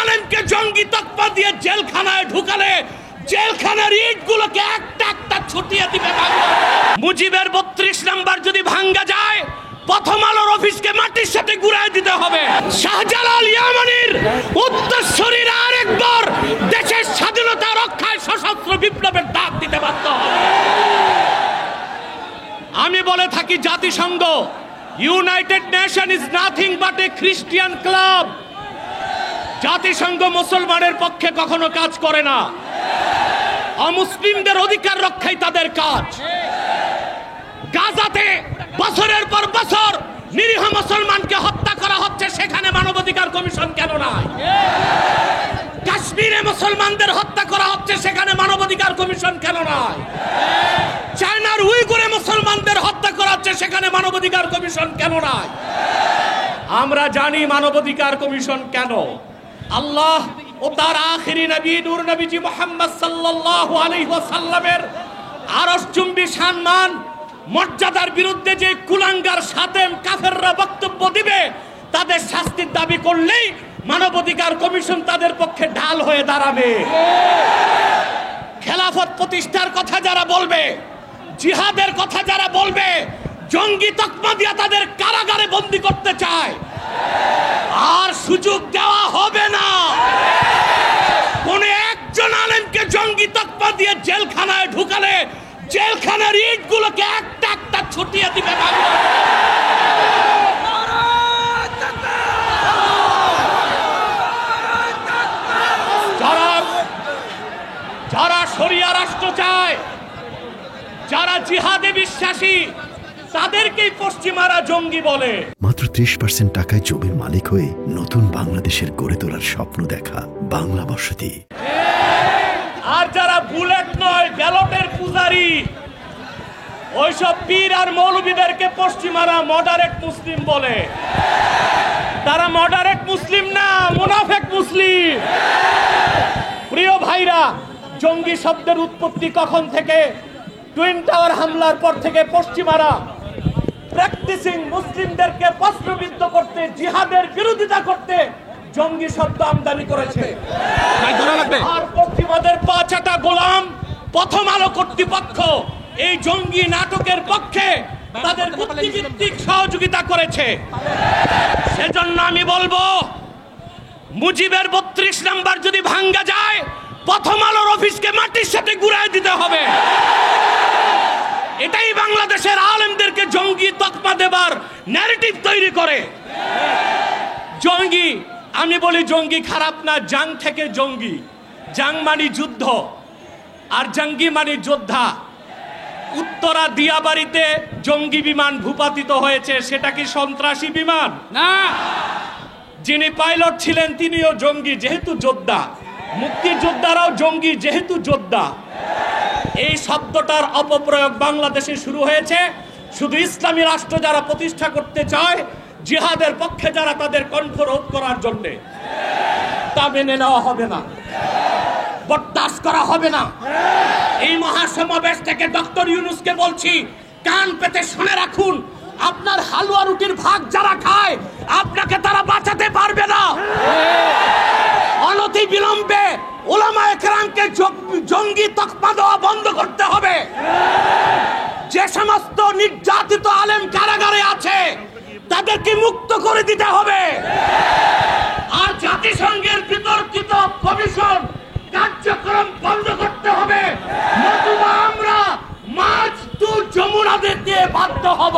আলেমকে জঙ্গি তকমা দিয়ে জেলখানায় ঢুকালে জেলখানার ইটগুলোকে একটা একটা ছুটিয়ে দিবে বাংলা। মুজিবের ৩২ নাম্বার যদি ভাঙ্গা যায়, প্রথম আলোর অফিসকে মাটির সাথে গুড়ায় দিতে হবে। শাহজালাল ইয়ামানির উত্তরসূরিরা আরেকবার দেশের স্বাধীনতা রক্ষায় সশস্ত্র বিপ্লবের ডাক দিতে বাধ্য হবে। আমি বলে থাকি, জাতিসংঘ, United nation is nothing but A Christian club. জাতিসংঘ মুসলমানের পক্ষে কখনো কাজ করে না, অমুসলিমদের অধিকার রক্ষাই তাদের কাজ। গাজাতে বছরের পর বছর নিরীহ মুসলমানকে হত্যা করা হচ্ছে, সেখানে মানবাধিকার কমিশন কেন নাই? কাশ্মীরে মুসলমানদের হত্যা করা হচ্ছে, সেখানে মানবাধিকার কমিশন কেন নাই? চায়নার উইগুরে মুসলমানদের হত্যা করা হচ্ছে, সেখানে মানবাধিকার কমিশন কেন নাই? আমরা জানি মানবাধিকার কমিশন কেন। আল্লাহ ও তার আখিরি নবী নূর নবীজি মুহাম্মদ সাল্লাল্লাহু আলাইহি ওয়াসাল্লামের আরশচুম্বী সম্মান মর্যাদার বিরুদ্ধে যে কুলাঙ্গার সাতেম কাফেররা বক্তব্য দিবে, তাদের শাস্তির দাবি করলেই মানবাধিকার কমিশন তাদের পক্ষে ঢাল হয়ে দাঁড়াবে। খেলাফত প্রতিষ্ঠার কথা যারা বলবে, জিহাদের কথা যারা বলবে, জঙ্গি তকমা দিয়ে তাদের কারাগারে বন্দী করতে চায়, আর সুযোগ দেওয়া হবে না। কোন একজন আলেমকে জঙ্গি তকমা দিয়ে জেলখানায় ঢুকালে জেলখানার ইটগুলোকে একটা একটা ছুটিয়ে দিবে বাংলা। যারা শরিয়া রাষ্ট্র চায়, যারা জিহাদে বিশ্বাসী, তাদেরকেই পশ্চিমারা জঙ্গি বলে। মাত্র 30% টাকায় জমির মালিক হয়ে নতুন বাংলাদেশের গড়ে তোলার স্বপ্ন দেখা বাংলা বসতি। আর যারা বুলেট নয় ব্যালটের পূজারি, ওইসব পীর আর মৌলবীদেরকে পশ্চিমারা মডারেট মুসলিম বলে। তারা মডারেট মুসলিম না, মুনাফেক মুসলিম। প্রিয় ভাইরা, জঙ্গি শব্দের উৎপত্তি কখন থেকে? টুইন টাওয়ার হামলার পর থেকে পশ্চিমারা প্র্যাকটিসিং মুসলিমদেরকে প্রশ্নবিদ্ধ করতে, জিহাদের বিরোধিতা করতে জঙ্গি শব্দ আমদানি করেছে। আর পশ্চিমাদের পাঁচাটা গোলাম প্রথম আলো কর্তৃপক্ষ এই জঙ্গি নাটকের পক্ষে তাদের বুদ্ধিভিত্তিক সহযোগিতা করেছে। সেজন্য আমি বলবো, মুজিবের ৩২ নাম্বার যদি ভাঙ্গা যায়, প্রথম আলোর অফিসকে মাটির সাথে গুড়ায় দিতে হবে। এটাই বাংলাদেশের আলেমদেরকে জঙ্গি তকমা দেবার ন্যারেটিভ তৈরি করে। জঙ্গি, আমি বলি জঙ্গি খারাপ না, জাং থেকে জঙ্গি। জাং মানে যুদ্ধ, আর জঙ্গি মানে যোদ্ধা। উত্তরা দিয়াবাড়িতে জঙ্গি বিমান ভূপাতিত হয়েছে, সেটা কি সন্ত্রাসী বিমান? না। যিনি পাইলট ছিলেন তিনিও জঙ্গি, যেহেতু যোদ্ধা। মুক্তিযোদ্ধারাও জঙ্গি, যেহেতু যোদ্ধা। এই শব্দটার অপপ্রয়োগ বাংলাদেশে শুরু হয়েছে শুধু ইসলামী রাষ্ট্র যারা প্রতিষ্ঠা করতে চায়, জিহাদের পক্ষে যারা, তাদের কণ্ঠ রোধ করার জন্য। তা মেনে নেওয়া হবে না, বরদাস্ত করা হবে না। এই মহাসমাবেশ থেকে ডক্টর ইউনূসকে বলছি, কান পেতে শুনে রাখুন, আপনার হালুয়া রুটির ভাগ যারা খায়, আপনাকে তারা বাঁচাতে পারবে না। অনতি বিলম্বে উলামায়ে কেরামকে জঙ্গি তকমা দেওয়া বন্ধ করতে হবে। যে সমস্ত নির্যাতিত আলেম কারাগারে আছে, তাদেরকে মুক্ত করে দিতে হবে। আর জাতিসংঘের বিতর্কিত কমিশন কার্যক্রম বন্ধ করতে হবে, নতুবা আমরা মার্চ টু যমুনা দিতে বাধ্য হব।